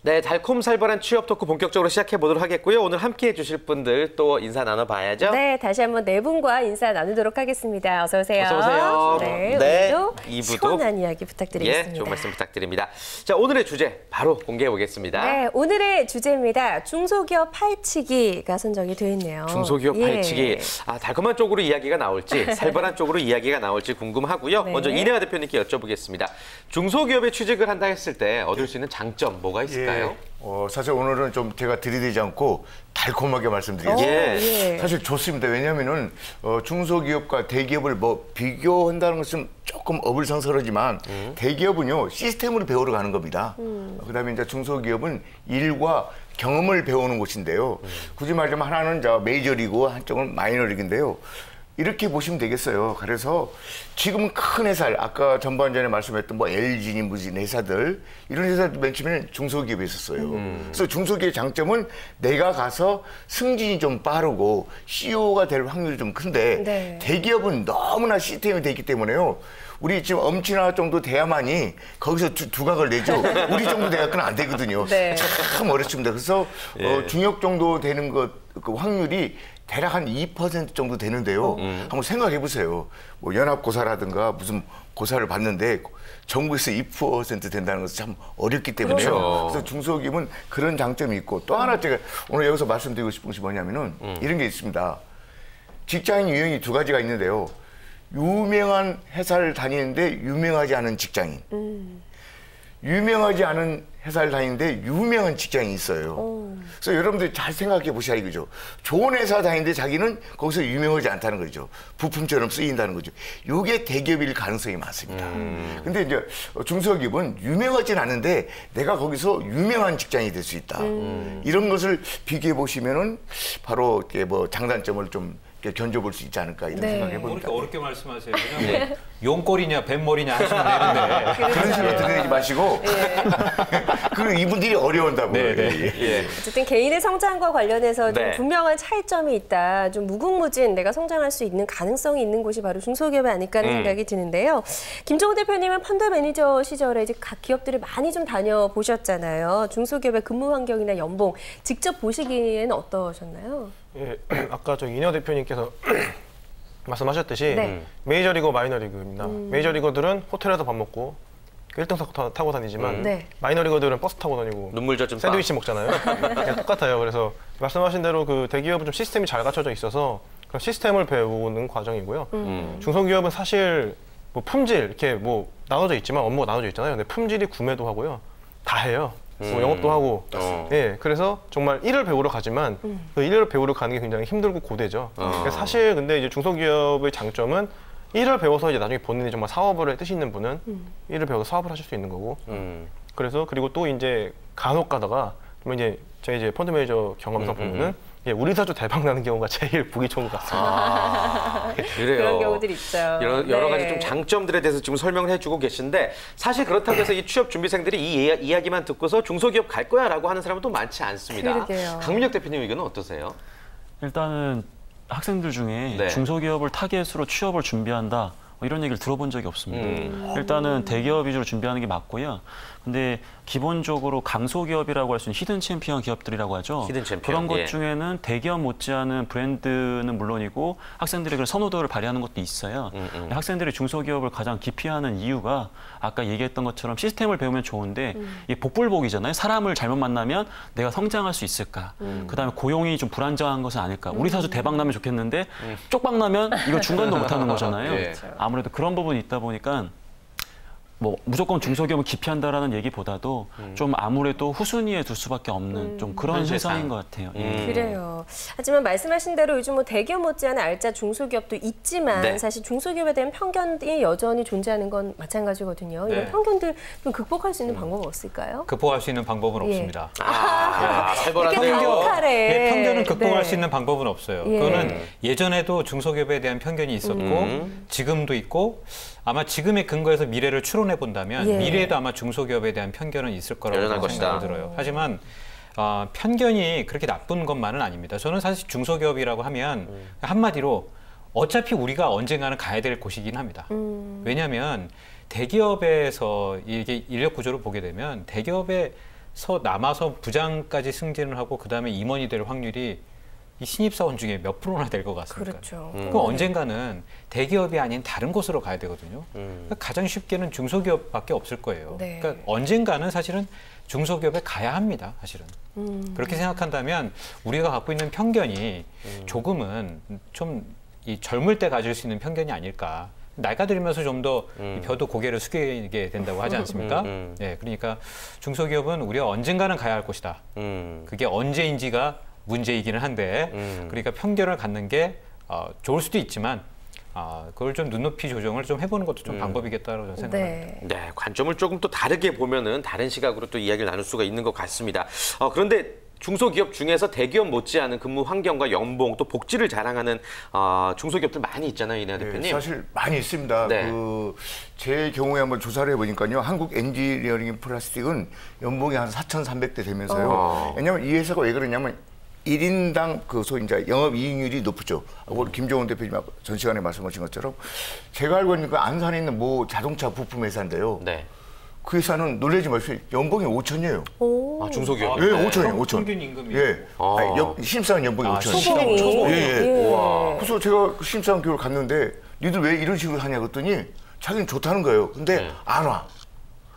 네, 달콤살벌한 취업 토크 본격적으로 시작해 보도록 하겠고요. 오늘 함께해 주실 분들 또 인사 나눠봐야죠. 네, 다시 한번 네 분과 인사 나누도록 하겠습니다. 어서 오세요. 어서 오세요. 네, 오늘도 2부도 시원한 이야기 부탁드리겠습니다. 예, 좋은 말씀 부탁드립니다. 자, 오늘의 주제 바로 공개해 보겠습니다. 네, 오늘의 주제입니다. 중소기업 파헤치기가 선정이 되어 있네요. 중소기업 파헤치기. 달콤한 쪽으로 이야기가 나올지 살벌한 쪽으로 이야기가 나올지 궁금하고요. 네. 먼저 이내화 대표님께 여쭤보겠습니다. 중소기업에 취직을 한다 했을 때 얻을 수 있는 장점 뭐가 있을까요? 사실 오늘은 좀 제가 들이대지 않고 달콤하게 말씀드리겠습니다. 사실 좋습니다. 왜냐하면은 중소기업과 대기업을 비교한다는 것은 조금 어불성설하지만 대기업은요 시스템을 배우러 가는 겁니다. 그다음에 이제 중소기업은 일과 경험을 배우는 곳인데요. 굳이 말하자면 하나는 메이저리그, 한쪽은 마이너리그인데요. 이렇게 보시면 되겠어요. 그래서 지금 큰 회사, 아까 전반전에 말씀했던 LG니 무슨 회사들, 이런 회사들 맨 처음에는 중소기업에 있었어요. 그래서 중소기업의 장점은 내가 가서 승진이 좀 빠르고 CEO가 될 확률이 좀 큰데 대기업은 너무나 시스템이 돼 있기 때문에요. 우리 지금 엄친아 정도 돼야만이 거기서 두각을 내죠. 우리 정도 돼갖고는 안 되거든요. 참 어렵습니다. 그래서 중역 정도 되는 그 확률이 대략 한 2% 정도 되는데요. 한번 생각해 보세요. 연합고사라든가 무슨 고사를 봤는데 전국에서 2% 된다는 것은 참 어렵기 때문에요. 그래서 중소기업은 그런 장점이 있고 또 하나 제가 오늘 여기서 말씀드리고 싶은 것이 뭐냐면은 이런 게 있습니다. 직장인 유형이 두 가지가 있는데요. 유명한 회사를 다니는데 유명하지 않은 직장인. 유명하지 않은 회사를 다니는데 유명한 직장이 있어요. 그래서 여러분들이 잘 생각해 보셔야 이거죠. 좋은 회사 다니는데 자기는 거기서 유명하지 않다는 거죠. 부품처럼 쓰인다는 거죠. 이게 대기업일 가능성이 많습니다. 근데 이제 중소기업은 유명하진 않은데 내가 거기서 유명한 직장이 될 수 있다. 이런 것을 비교해 보시면은 바로 이렇게 장단점을 좀 견뎌볼 수 있지 않을까 이런 생각해 봅니다. 그렇게 어렵게 말씀하세요. 그냥 용꼴이냐 뱀머리냐 하시면 되는데 그런 식으로 들으지 마시고 그 이분들이 어려운다고. 어쨌든 개인의 성장과 관련해서 좀 분명한 차이점이 있다. 좀 무궁무진 내가 성장할 수 있는 가능성이 있는 곳이 바로 중소기업이 아닐까 하는 생각이 드는데요. 김종우 대표님은 펀드 매니저 시절에 이제 각 기업들을 많이 좀 다녀보셨잖아요. 중소기업의 근무 환경이나 연봉 직접 보시기에는 어떠셨나요? 아까 이내화 대표님께서 말씀하셨듯이 메이저리그, 마이너리그입니다. 메이저리거들은 호텔에서 밥 먹고 1등석 타고 다니지만 마이너리거들은 버스 타고 다니고 눈물 젖은 샌드위치 먹잖아요. 그냥 똑같아요. 그래서 말씀하신 대로 그 대기업은 좀 시스템이 잘 갖춰져 있어서 그런 시스템을 배우는 과정이고요. 중소기업은 사실 품질 이렇게 나눠져 있지만 업무가 나눠져 있잖아요. 근데 품질이 구매도 하고요. 다 해요. 영업도 하고. 그래서 정말 일을 배우러 가지만 그 일을 배우러 가는 게 굉장히 힘들고 고되죠. 사실 근데 이제 중소기업의 장점은 일을 배워서 이제 나중에 본인이 정말 사업을 뜻이 있는 분은 일을 배워서 사업을 하실 수 있는 거고. 그래서 그리고 또 이제 간혹 가다가 제 이제 펀드 매니저 경험상 보면은 우리 사주 대박 나는 경우가 제일 보기 좋은 것 같습니다. 그래요. 그런 경우들 있죠. 여러 가지 좀 장점들에 대해서 지금 설명을 해주고 계신데 사실 그렇다고 해서 이 취업 준비생들이 이 이야기만 듣고서 중소기업 갈 거야라고 하는 사람은 또 많지 않습니다. 강민혁 대표님 의견은 어떠세요? 일단은 학생들 중에 중소기업을 타겟으로 취업을 준비한다. 이런 얘기를 들어본 적이 없습니다. 일단은 대기업 위주로 준비하는 게 맞고요. 근데 기본적으로 강소기업이라고 할 수 있는 히든 챔피언 기업들이라고 하죠. 히든 챔피언, 그런 것 중에는 대기업 못지않은 브랜드는 물론이고 학생들의 그런 선호도를 발휘하는 것도 있어요. 학생들이 중소기업을 가장 기피하는 이유가 아까 얘기했던 것처럼 시스템을 배우면 좋은데 이게 복불복이잖아요. 사람을 잘못 만나면 내가 성장할 수 있을까? 그다음에 고용이 좀 불안정한 것은 아닐까? 우리 사주 대박 나면 좋겠는데 쪽박 나면 이거 중간도 못하는 거잖아요. 아무래도 그런 부분이 있다 보니까 무조건 중소기업을 기피한다라는 얘기보다도 좀 아무래도 후순위에 둘 수밖에 없는 좀 그런 세상인 것 같아요. 그래요. 하지만 말씀하신 대로 요즘 대기업 못지않은 알짜 중소기업도 있지만 사실 중소기업에 대한 편견이 여전히 존재하는 건 마찬가지거든요. 이런 편견들 좀 극복할 수 있는 방법은 없을까요? 극복할 수 있는 방법은 없습니다. 편견은 극복할 수 있는 방법은 없어요. 그거는 예전에도 중소기업에 대한 편견이 있었고 지금도 있고 아마 지금의 근거에서 미래를 추론해 본다면 미래에도 아마 중소기업에 대한 편견은 있을 거라고 생각이 들어요. 하지만 편견이 그렇게 나쁜 것만은 아닙니다. 저는 사실 중소기업이라고 하면 한마디로 어차피 우리가 언젠가는 가야 될 곳이긴 합니다. 왜냐하면 대기업에서 이게 인력 구조를 보게 되면 대기업의 남아서 부장까지 승진을 하고 그다음에 임원이 될 확률이 이 신입사원 중에 몇 프로나 될 것 같습니까? 그렇죠. 그럼 언젠가는 대기업이 아닌 다른 곳으로 가야 되거든요. 그러니까 가장 쉽게는 중소기업밖에 없을 거예요. 네. 그러니까 언젠가는 사실은 중소기업에 가야 합니다. 사실은. 그렇게 생각한다면 우리가 갖고 있는 편견이 조금은 좀 이 젊을 때 가질 수 있는 편견이 아닐까. 나이가 들면서 좀 더 벼도 고개를 숙이게 된다고 하지 않습니까? 네, 그러니까 중소기업은 우리가 언젠가는 가야 할 곳이다. 그게 언제인지가 문제이기는 한데 그러니까 편견을 갖는 게 좋을 수도 있지만 그걸 좀 눈높이 조정을 좀 해보는 것도 좀 방법이겠다고 저는 생각합니다. 네, 관점을 조금 또 다르게 보면은 다른 시각으로 또 이야기를 나눌 수가 있는 것 같습니다. 그런데 중소기업 중에서 대기업 못지않은 근무 환경과 연봉 또 복지를 자랑하는 중소기업들 많이 있잖아요, 이내한 대표님. 네, 사실 많이 있습니다. 네. 제 경우에 한번 조사를 해보니까요. 한국 엔지니어링 플라스틱은 연봉이 한 4,300대 되면서요. 왜냐하면 이 회사가 왜 그러냐면 1인당 그 소위 이제 영업이익률이 높죠. 김종원 대표님 전 시간에 말씀하신 것처럼 제가 알고 있는 그 안산에 있는 뭐 자동차 부품 회사인데요. 네. 그 회사는 놀라지 마십시오. 연봉이 5천이에요. 중소기업. 예, 5천이에요. 5천. 평균 임금이. 예. 신입사원 연봉이 5천. 초봉이. 예. 그래서 제가 그 신입사원 교육을 갔는데 니들 왜 이런 식으로 하냐 그랬더니 자기는 좋다는 거예요. 근데 안 와.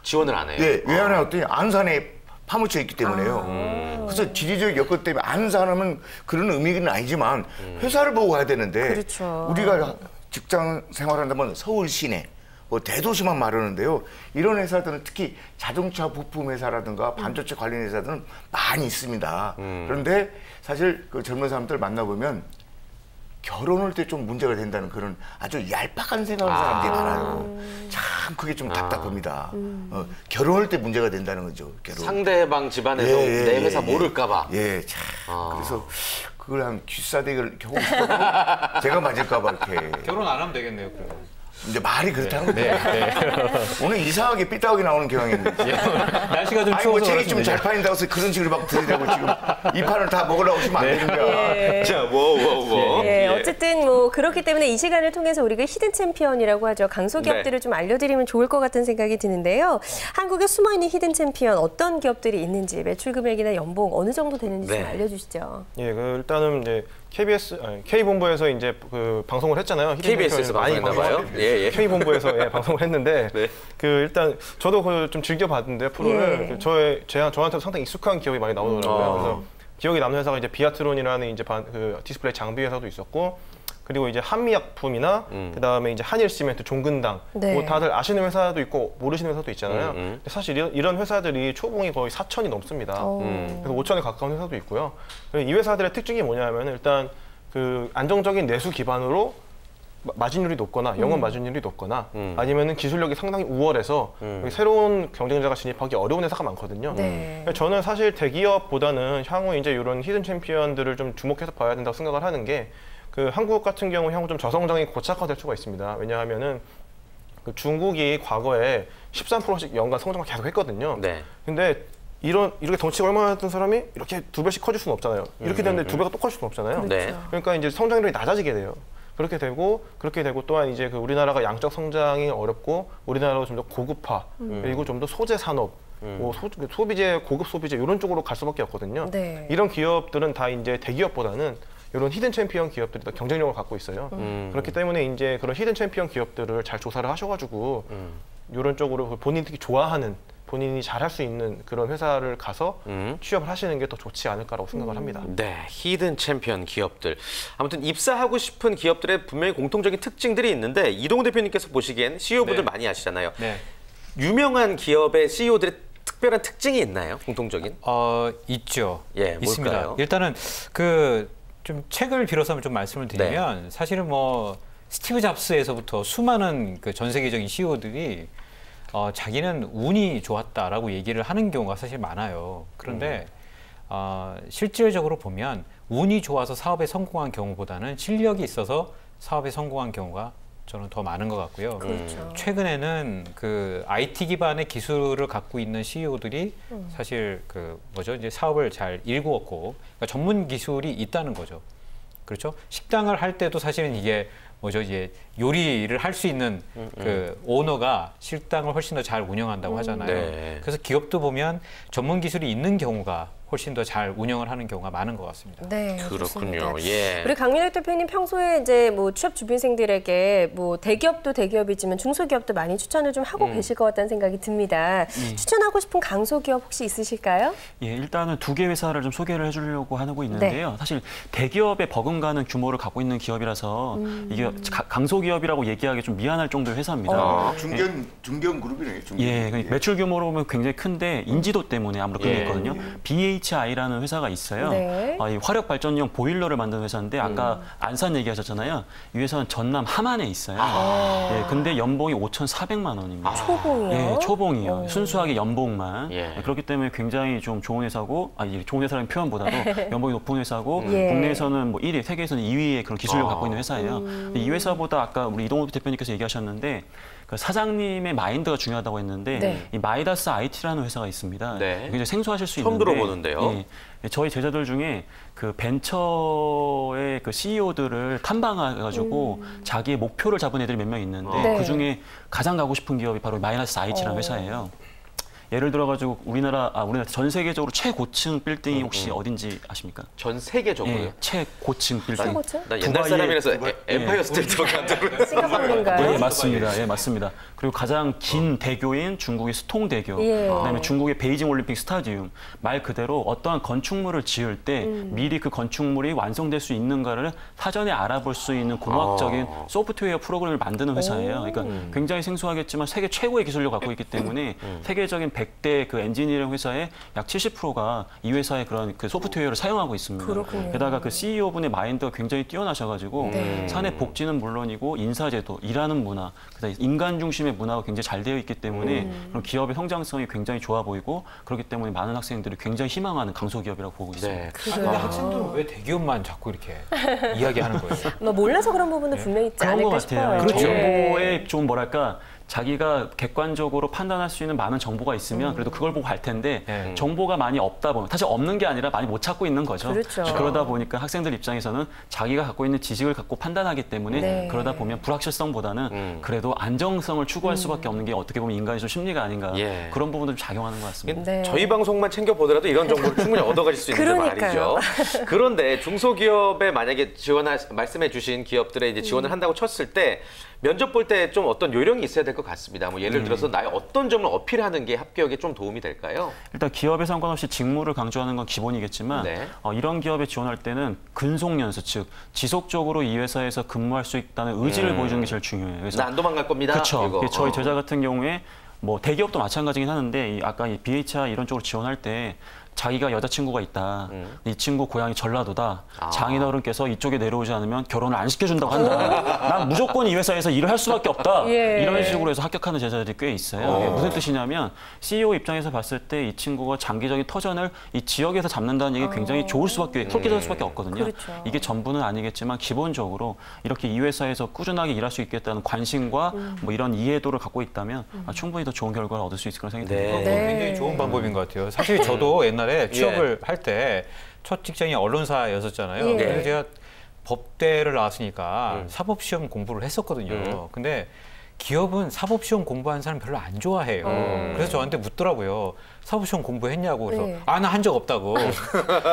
지원을 안 해요. 예, 왜 안 와 그랬더니 안산에 파묻혀 있기 때문에요. 그래서 지리적 여건 때문에 안산하면 그런 의미는 아니지만 회사를 보고 가야 되는데 그렇죠. 우리가 직장 생활한다면 서울 시내 뭐 대도시만 말하는데요. 이런 회사들은 특히 자동차 부품 회사라든가 반도체 관련 회사들은 많이 있습니다. 그런데 사실 그 젊은 사람들 만나보면 결혼할 때 좀 문제가 된다는 그런 아주 얄팍한 생각하는 사람들이 많아요. 참 그게 좀 답답합니다. 결혼할 때 문제가 된다는 거죠. 결혼. 상대방 집안에서 내 회사 모를까 봐. 예, 참. 그래서 그걸 한 귀싸대기를 하고 싶어도 제가 맞을까 봐 이렇게. 결혼 안 하면 되겠네요, 그러면. 이제 말이 그렇다는 거죠. 오늘 이상하게 삐딱하게 나오는 경향인데. 날씨가 좀 아니, 추워서 뭐 책이 좀 잘 팔린다고 해서 그런 식으로 막 들이대고 지금 이 판을 다 먹으려고 하시면 안 되는 거야. 자, 어쨌든 뭐 그렇기 때문에 이 시간을 통해서 우리가 히든 챔피언이라고 하죠. 강소기업들을 좀 알려드리면 좋을 것 같은 생각이 드는데요. 한국에 숨어있는 히든 챔피언 어떤 기업들이 있는지 매출 금액이나 연봉 어느 정도 되는지 좀 알려주시죠. 예, 일단은 이제 K본부에서 이제 그 방송을 했잖아요. KBS에서 방송했나 봐요. 예. K본부에서 방송을 했는데 일단 저도 좀 즐겨봤는데 프로를 저한테도 상당히 익숙한 기업이 많이 나오더라고요. 그래서 기억에 남는 회사가 이제 비아트론이라는 이제 그 디스플레이 장비 회사도 있었고 그리고 이제 한미약품이나 그다음에 이제 한일시멘트, 종근당 뭐 다들 아시는 회사도 있고 모르시는 회사도 있잖아요. 근데 사실 이런 회사들이 초봉이 거의 4천이 넘습니다. 그래서 5천에 가까운 회사도 있고요. 이 회사들의 특징이 뭐냐면 일단 그 안정적인 내수 기반으로 마진율이 높거나 영업 마진율이 높거나 아니면은 기술력이 상당히 우월해서 새로운 경쟁자가 진입하기 어려운 회사가 많거든요. 저는 사실 대기업보다는 향후 이제 이런 히든 챔피언들을 좀 주목해서 봐야 된다고 생각을 하는 게 그 한국 같은 경우 향후 좀 저성장이 고착화될 수가 있습니다. 왜냐하면은 그 중국이 과거에 13%씩 연간 성장을 계속 했거든요. 근데 이렇게 덩치가 얼마나 됐던 사람이 이렇게 2배씩 커질 수는 없잖아요. 이렇게 되는데 2배가 또 커질 수는 없잖아요. 그러니까 이제 성장률이 낮아지게 돼요. 그렇게 되고 또한 이제 그 우리나라가 양적 성장이 어렵고 우리나라가 좀 더 고급화 그리고 좀 더 소재 산업 뭐 소비재 고급 소비재 이런 쪽으로 갈 수밖에 없거든요. 이런 기업들은 다 이제 대기업보다는 이런 히든 챔피언 기업들이 더 경쟁력을 갖고 있어요. 그렇기 때문에 이제 그런 히든 챔피언 기업들을 잘 조사를 하셔가지고 이런 쪽으로 본인이 특히 좋아하는 본인이 잘할 수 있는 그런 회사를 가서 취업을 하시는 게 더 좋지 않을까라고 생각을 합니다. 네, 히든 챔피언 기업들. 아무튼 입사하고 싶은 기업들의 분명히 공통적인 특징들이 있는데 이동훈 대표님께서 보시기엔 CEO분들 많이 아시잖아요. 유명한 기업의 CEO들의 특별한 특징이 있나요? 공통적인? 있죠. 있습니다. 뭘까요? 일단은 좀 책을 빌어서 좀 말씀을 드리면 사실은 뭐 스티브 잡스에서부터 수많은 그 전 세계적인 CEO들이 자기는 운이 좋았다라고 얘기를 하는 경우가 사실 많아요. 그런데 실질적으로 보면 운이 좋아서 사업에 성공한 경우보다는 실력이 있어서 사업에 성공한 경우가 저는 더 많은 것 같고요. 최근에는 그 IT 기반의 기술을 갖고 있는 CEO들이 사실 이제 사업을 잘 일구었고, 그러니까 전문 기술이 있다는 거죠. 그렇죠? 식당을 할 때도 사실은 이게 뭐죠 이제 요리를 할 수 있는 그 오너가 식당을 훨씬 더 잘 운영한다고 하잖아요. 네. 그래서 기업도 보면 전문 기술이 있는 경우가 훨씬 더 잘 운영을 하는 경우가 많은 것 같습니다. 네, 그렇군요. 좋습니다. 예. 우리 강민혁 대표님 평소에 이제 뭐 취업 준비생들에게 뭐 대기업도 대기업이지만 중소기업도 많이 추천을 좀 하고 계실 것 같다는 생각이 듭니다. 추천하고 싶은 강소기업 혹시 있으실까요? 예, 일단은 2개 회사를 좀 소개를 해주려고 하고 있는데요. 네. 사실 대기업에 버금가는 규모를 갖고 있는 기업이라서 이게 강소기업이라고 얘기하기 좀 미안할 정도의 회사입니다. 중견 그룹이네요. 중견. 예, 매출 규모로 보면 굉장히 큰데 인지도 때문에 아무래도 그게 있거든요. BHI라는 회사가 있어요. 네. 이 화력 발전용 보일러를 만드는 회사인데 아까 안산 얘기하셨잖아요. 이 회사는 전남 함안에 있어요. 예, 근데 연봉이 5,400만 원입니다. 초봉이요? 예, 초봉이요. 순수하게 연봉만. 예. 그렇기 때문에 굉장히 좀 좋은 회사고, 좋은 회사라는 표현보다도 연봉이 높은 회사고, 예. 국내에서는 뭐 1위, 세계에서는 2위의 그런 기술력을 갖고 있는 회사예요. 근데 이 회사보다 아까 우리 이동욱 대표님께서 얘기하셨는데 그 사장님의 마인드가 중요하다고 했는데 네. 이 마이다스 IT라는 회사가 있습니다. 네. 굉장히 생소하실 수 처음 있는데 들어보는데요. 예, 저희 제자들 중에 그 벤처의 그 CEO들을 탐방해가지고 자기의 목표를 잡은 애들이 몇 명 있는데 네. 그 중에 가장 가고 싶은 기업이 바로 마이다스 IT라는 회사예요. 예를 들어가지고 우리나라 전 세계적으로 최고층 빌딩이 혹시 어딘지 아십니까? 전 세계적으로요? 예, 최고층 빌딩. 최고층? 나 옛날 사람이라서 엠파이어 스테이트밖에 안 들어요. 싱가포르인가요? 예, 맞습니다. 예, 맞습니다. 그리고 가장 긴 대교인 중국의 스통대교, 예. 그다음에 중국의 베이징 올림픽 스타디움. 말 그대로 어떠한 건축물을 지을 때 미리 그 건축물이 완성될 수 있는가를 사전에 알아볼 수 있는 공학적인 소프트웨어 프로그램을 만드는 회사예요. 그러니까 굉장히 생소하겠지만 세계 최고의 기술력을 갖고 있기 때문에 세계적인 100대 그 엔지니어링 회사의 약 70%가 이 회사의 그런 그 소프트웨어를 사용하고 있습니다. 그렇군요. 게다가 그 CEO분의 마인드가 굉장히 뛰어나셔가지고 사내 복지는 물론이고 인사제도, 일하는 문화, 그다음에 인간 중심의 문화가 굉장히 잘 되어 있기 때문에 그런 기업의 성장성이 굉장히 좋아 보이고 그렇기 때문에 많은 학생들이 굉장히 희망하는 강소기업이라고 보고 있습니다. 네. 근데 학생들은 왜 대기업만 자꾸 이렇게 이야기하는 거예요? 뭐 몰라서 그런 부분도 분명히 있지 그런 것 않을까 같아요. 싶어요. 그렇죠. 정보에 좀 뭐랄까 자기가 객관적으로 판단할 수 있는 많은 정보가 있으면 그래도 그걸 보고 갈 텐데 정보가 많이 없다 보면 사실 없는 게 아니라 많이 못 찾고 있는 거죠. 그렇죠. 그러다 보니까 학생들 입장에서는 자기가 갖고 있는 지식을 갖고 판단하기 때문에 네. 그러다 보면 불확실성보다는 그래도 안정성을 추구할 수밖에 없는 게 어떻게 보면 인간의 좀 심리가 아닌가 예. 그런 부분도 좀 작용하는 것 같습니다. 네. 저희 방송만 챙겨보더라도 이런 정보를 충분히 얻어가실 수 있는데 그러니까요. 말이죠. 그런데 중소기업에 만약에 말씀해 주신 기업들에 이제 지원을 한다고 쳤을 때 면접 볼 때 좀 어떤 요령이 있어야 될 것 같습니다. 뭐 예를 들어서 나의 어떤 점을 어필하는 게 합격에 좀 도움이 될까요? 일단 기업에 상관없이 직무를 강조하는 건 기본이겠지만 네. 이런 기업에 지원할 때는 근속연수, 즉 지속적으로 이 회사에서 근무할 수 있다는 의지를 보여주는 게 제일 중요해요. 그래서 나 안 도망갈 겁니다. 그렇죠. 저희 어. 제자 같은 경우에 뭐 대기업도 마찬가지긴 하는데 아까 이 BHI 이런 쪽으로 지원할 때 자기가 여자친구가 있다. 이 친구 고향이 전라도다. 장인어른께서 이쪽에 내려오지 않으면 결혼을 안 시켜준다고 한다. 난 무조건 이 회사에서 일을 할 수밖에 없다. 예. 이런 식으로 해서 합격하는 제자들이 꽤 있어요. 이게 무슨 뜻이냐면 CEO 입장에서 봤을 때 이 친구가 장기적인 터전을 이 지역에서 잡는다는 얘기 굉장히 좋을 수밖에, 솔깃할 수밖에 없거든요. 그렇죠. 이게 전부는 아니겠지만 기본적으로 이렇게 이 회사에서 꾸준하게 일할 수 있겠다는 관심과 뭐 이런 이해도를 갖고 있다면 충분히 더 좋은 결과를 얻을 수 있을 거라 생각이 듭니다. 네. 굉장히 좋은 방법인 것 같아요. 사실 저도 옛날에 취업을 할 때 첫 직장이 언론사였었잖아요. 예. 그래서 제가 법대를 나왔으니까 사법시험 공부를 했었거든요. 근데 기업은 사법시험 공부하는 사람 별로 안 좋아해요. 그래서 저한테 묻더라고요. 사법시험 공부했냐고. 그래서 네. 나 한 적 없다고.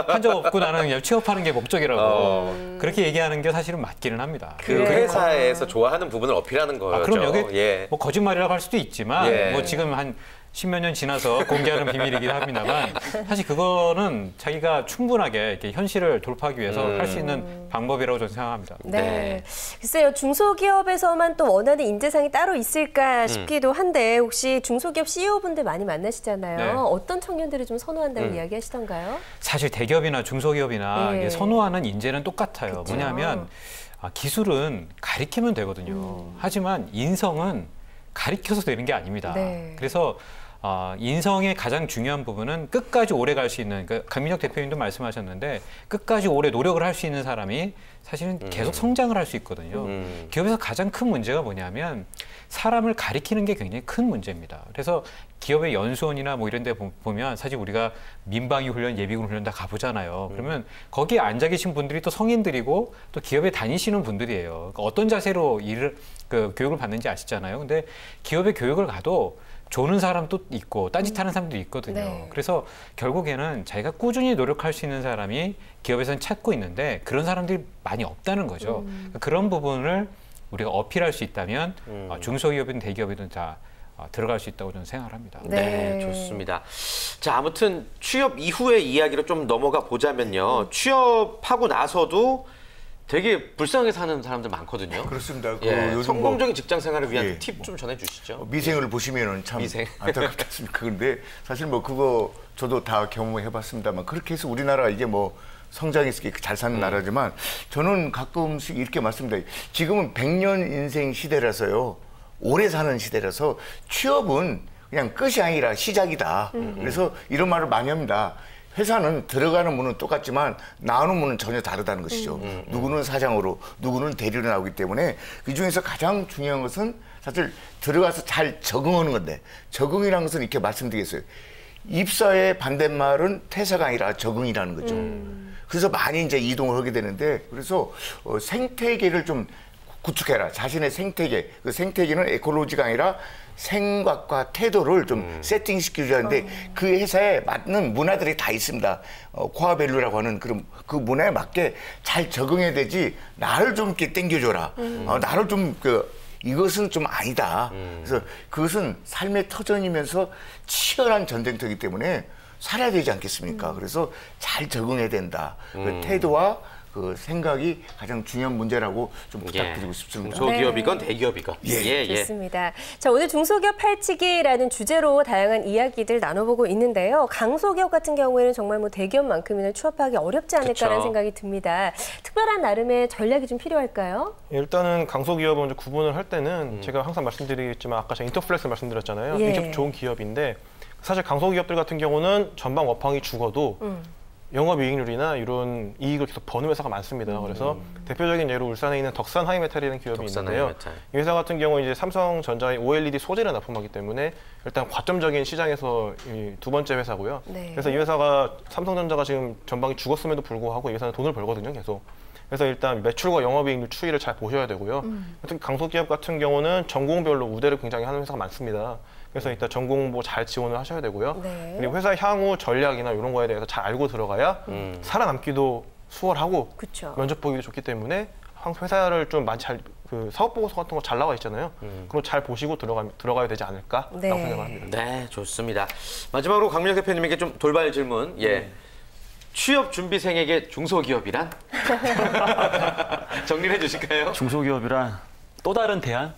한 적 없고 나는 그냥 취업하는 게 목적이라고. 그렇게 얘기하는 게 사실은 맞기는 합니다. 그 회사에서 좋아하는 부분을 어필하는 거죠. 그럼 여기 예. 뭐 거짓말이라고 할 수도 있지만 예. 뭐 지금 한 10몇 년 지나서 공개하는 비밀이긴 합니다만 사실 그거는 자기가 충분하게 이렇게 현실을 돌파하기 위해서 할 수 있는 방법이라고 저는 생각합니다. 네. 글쎄요, 중소기업에서만 또 원하는 인재상이 따로 있을까 싶기도 한데 혹시 중소기업 CEO분들 많이 만나시잖아요. 네. 어떤 청년들을 좀 선호한다고 이야기하시던가요? 사실 대기업이나 중소기업이나 예. 이게 선호하는 인재는 똑같아요. 그쵸. 뭐냐면 기술은 가리키면 되거든요. 하지만 인성은 가리켜서 되는 게 아닙니다. 네. 그래서 인성의 가장 중요한 부분은 끝까지 오래 갈 수 있는, 그러니까 강민혁 대표님도 말씀하셨는데 끝까지 오래 노력을 할 수 있는 사람이 사실은 계속 성장을 할 수 있거든요. 기업에서 가장 큰 문제가 뭐냐면 사람을 가리키는 게 굉장히 큰 문제입니다. 그래서 기업의 연수원이나 뭐 이런 데 보면 사실 우리가 민방위 훈련, 예비군 훈련 다 가보잖아요. 그러면 거기에 앉아 계신 분들이 또 성인들이고 또 기업에 다니시는 분들이에요. 그러니까 어떤 자세로 교육을 받는지 아시잖아요. 근데 기업에 교육을 가도 조는 사람도 있고 딴짓하는 사람도 있거든요. 네. 그래서 결국에는 자기가 꾸준히 노력할 수 있는 사람이 기업에서는 찾고 있는데 그런 사람들이 많이 없다는 거죠. 그런 부분을 우리가 어필할 수 있다면 중소기업이든 대기업이든 다 들어갈 수 있다고 저는 생각을 합니다. 네, 좋습니다. 자, 아무튼 취업 이후의 이야기로 좀 넘어가 보자면요. 취업하고 나서도 되게 불쌍하게 사는 사람들 많거든요. 그렇습니다. 요즘 성공적인 직장 생활을 위한 팁 좀 전해주시죠. 미생을 보시면은 참 안타깝지 않습니까? 그런데 사실 뭐 그거 저도 다 경험해봤습니다만 그렇게 해서 우리나라 이게 뭐 성장했을 게 잘 사는 나라지만 저는 가끔씩 이렇게 말씀드려요. 지금은 100년 인생 시대라서요. 오래 사는 시대라서 취업은 그냥 끝이 아니라 시작이다. 그래서 이런 말을 많이 합니다. 회사는 들어가는 문은 똑같지만 나오는 문은 전혀 다르다는 것이죠. 누구는 사장으로, 누구는 대리로 나오기 때문에 그 중에서 가장 중요한 것은 사실 들어가서 잘 적응하는 건데 적응이라는 것은 이렇게 말씀드리겠어요. 입사의 반대말은 퇴사가 아니라 적응이라는 거죠. 그래서 많이 이제 이동을 하게 되는데 그래서 생태계를 좀 구축해라. 자신의 생태계. 그 생태계는 에콜로지가 아니라 생각과 태도를 좀 세팅시켜주는데 그 회사에 맞는 문화들이 다 있습니다. 코어 밸류라고 하는 그런 그 문화에 맞게 잘 적응해야 되지 나를 좀 이렇게 땡겨줘라. 나를 좀 이것은 좀 아니다. 그래서 그것은 삶의 터전이면서 치열한 전쟁터이기 때문에 살아야 되지 않겠습니까? 그래서 잘 적응해야 된다. 그 태도와 그 생각이 가장 중요한 문제라고 좀 부탁드리고 싶습니다. 중소기업이건 대기업이건. 좋습니다. 자, 오늘 중소기업 팔치기라는 주제로 다양한 이야기들 나눠보고 있는데요. 강소기업 같은 경우에는 정말 뭐 대기업만큼이나 취업하기 어렵지 않을까라는 생각이 듭니다. 특별한 나름의 전략이 좀 필요할까요? 일단은 강소기업을 먼저 구분을 할 때는 제가 항상 말씀드리겠지만 아까 제가 인터플렉스 말씀드렸잖아요. 이게 좋은 기업인데 사실 강소기업들 같은 경우는 전방 업황이 죽어도 영업이익률이나 이런 이익을 계속 버는 회사가 많습니다. 그래서 대표적인 예로 울산에 있는 덕산 하이메탈이라는 기업이 있는데요. 이 회사 같은 경우 이제 삼성전자의 OLED 소재를 납품하기 때문에 일단 과점적인 시장에서 두 번째 회사고요. 그래서 이 회사가 삼성전자가 지금 전방이 죽었음에도 불구하고 이 회사는 돈을 벌거든요, 계속. 그래서 일단 매출과 영업이익률 추이를 잘 보셔야 되고요. 특히 강소기업 같은 경우는 전공별로 우대를 굉장히 하는 회사가 많습니다. 그래서 일단 전공부 잘 지원을 하셔야 되고요. 그리고 회사 향후 전략이나 이런 거에 대해서 잘 알고 들어가야 살아남기도 수월하고 면접 보기도 좋기 때문에 회사를 좀 많이 사업 보고서 같은 거 잘 나와 있잖아요. 그럼 잘 보시고 들어가야 되지 않을까라고 생각을 합니다. 네, 좋습니다. 마지막으로 강민혁 대표님에게 좀 돌발 질문. 취업 준비생에게 중소기업이란? 정리를 해주실까요? 중소기업이란 또 다른 대안?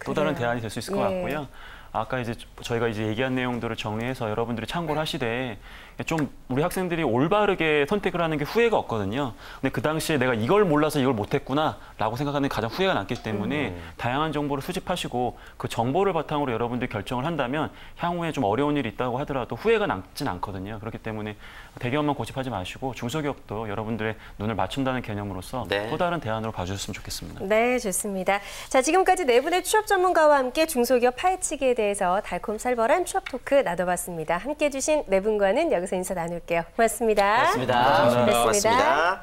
또 다른 대안이 될 수 있을 것 같고요. 아까 이제 저희가 이제 얘기한 내용들을 정리해서 여러분들이 참고를 하시되 좀 우리 학생들이 올바르게 선택을 하는 게 후회가 없거든요. 근데 그 당시에 내가 이걸 몰라서 이걸 못했구나라고 생각하는 게 가장 후회가 남기 때문에 다양한 정보를 수집하시고 그 정보를 바탕으로 여러분들이 결정을 한다면 향후에 좀 어려운 일이 있다고 하더라도 후회가 남진 않거든요. 그렇기 때문에 대기업만 고집하지 마시고 중소기업도 여러분들의 눈을 맞춘다는 개념으로서 또 다른 대안으로 봐주셨으면 좋겠습니다. 네, 좋습니다. 자, 지금까지 네 분의 취업 전문가와 함께 중소기업 파헤치기에 대해서 달콤살벌한 취업 토크 나눠봤습니다. 함께해 주신 네 분과는 여기서 인사 나눌게요. 고맙습니다. 고맙습니다. 고맙습니다. 고맙습니다.